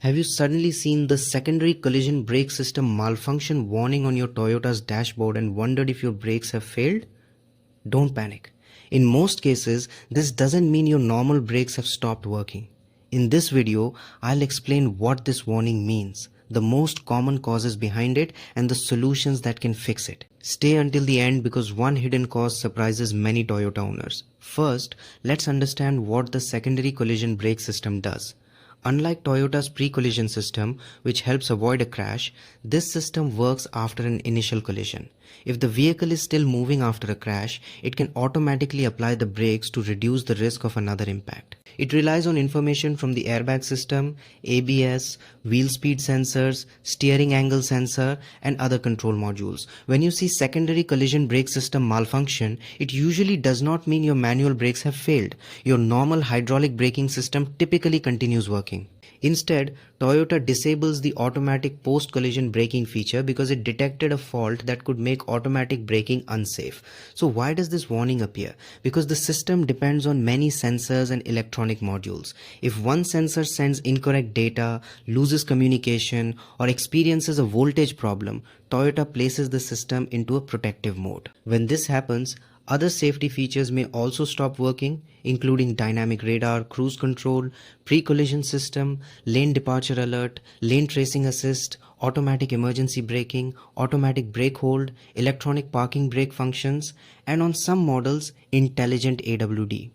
Have you suddenly seen the secondary collision brake system malfunction warning on your Toyota's dashboard and wondered if your brakes have failed? Don't panic. In most cases, this doesn't mean your normal brakes have stopped working. In this video, I'll explain what this warning means, the most common causes behind it, and the solutions that can fix it. Stay until the end because one hidden cause surprises many Toyota owners. First, let's understand what the secondary collision brake system does. Unlike Toyota's pre-collision system, which helps avoid a crash, this system works after an initial collision. If the vehicle is still moving after a crash, it can automatically apply the brakes to reduce the risk of another impact. It relies on information from the airbag system, ABS, wheel speed sensors, steering angle sensor, and other control modules. When you see secondary collision brake system malfunction, it usually does not mean your manual brakes have failed. Your normal hydraulic braking system typically continues working. Instead, Toyota disables the automatic post-collision braking feature because it detected a fault that could make automatic braking unsafe. So why does this warning appear? Because the system depends on many sensors and electronic modules. If one sensor sends incorrect data, loses communication, or experiences a voltage problem, Toyota places the system into a protective mode. When this happens, other safety features may also stop working, including dynamic radar, cruise control, pre-collision system, lane departure alert, lane tracing assist, automatic emergency braking, automatic brake hold, electronic parking brake functions, and on some models, intelligent AWD.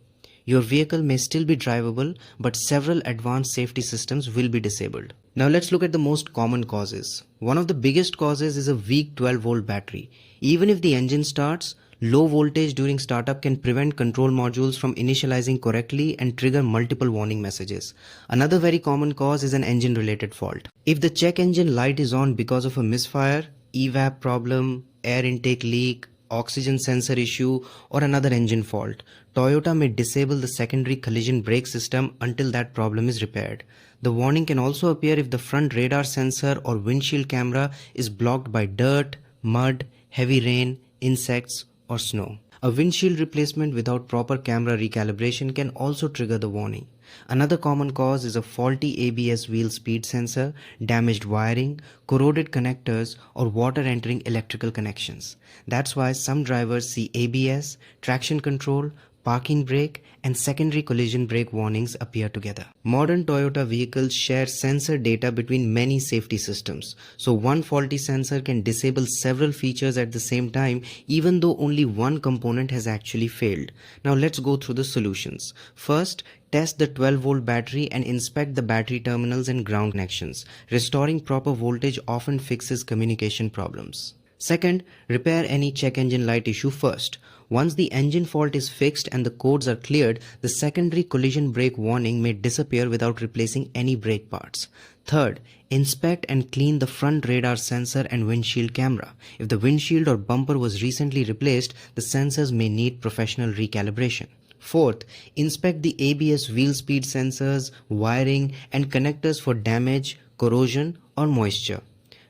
Your vehicle may still be drivable, but several advanced safety systems will be disabled. Now let's look at the most common causes. One of the biggest causes is a weak 12-volt battery. Even if the engine starts, low voltage during startup can prevent control modules from initializing correctly and trigger multiple warning messages. Another very common cause is an engine-related fault. If the check engine light is on because of a misfire, evap problem, air intake leak, oxygen sensor issue, or another engine fault, Toyota may disable the secondary collision brake system until that problem is repaired. The warning can also appear if the front radar sensor or windshield camera is blocked by dirt, mud, heavy rain, insects, or snow. A windshield replacement without proper camera recalibration can also trigger the warning. Another common cause is a faulty ABS wheel speed sensor, damaged wiring, corroded connectors, or water entering electrical connections. That's why some drivers see ABS, traction control, parking brake, and secondary collision brake warnings appear together. Modern Toyota vehicles share sensor data between many safety systems, so one faulty sensor can disable several features at the same time even though only one component has actually failed. Now let's go through the solutions. First, test the 12-volt battery and inspect the battery terminals and ground connections. Restoring proper voltage often fixes communication problems. Second, repair any check engine light issue first. Once the engine fault is fixed and the codes are cleared, the secondary collision brake warning may disappear without replacing any brake parts. Third, inspect and clean the front radar sensor and windshield camera. If the windshield or bumper was recently replaced, the sensors may need professional recalibration. Fourth, inspect the ABS wheel speed sensors, wiring, and connectors for damage, corrosion, or moisture.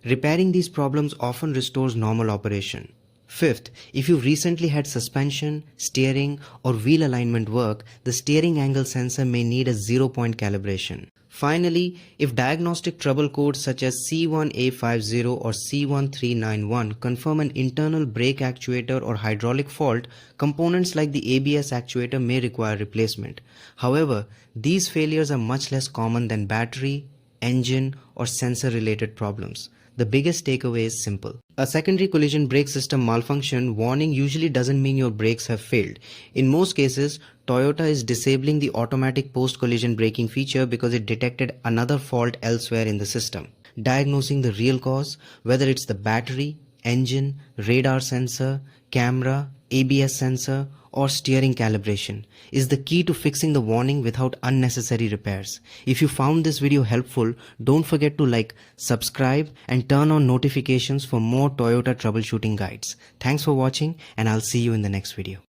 Repairing these problems often restores normal operation. Fifth, if you recently had suspension, steering, or wheel alignment work, the steering angle sensor may need a 0-point calibration. Finally, if diagnostic trouble codes such as C1A50 or C1391 confirm an internal brake actuator or hydraulic fault, components like the ABS actuator may require replacement. However, these failures are much less common than battery, engine, or sensor-related problems. The biggest takeaway is simple. A secondary collision brake system malfunction warning usually doesn't mean your brakes have failed. In most cases, Toyota is disabling the automatic post-collision braking feature because it detected another fault elsewhere in the system. Diagnosing the real cause, whether it's the battery, engine, radar sensor, camera, ABS sensor, or steering calibration, is the key to fixing the warning without unnecessary repairs. If you found this video helpful, don't forget to like, subscribe, and turn on notifications for more Toyota troubleshooting guides. Thanks for watching, and I'll see you in the next video.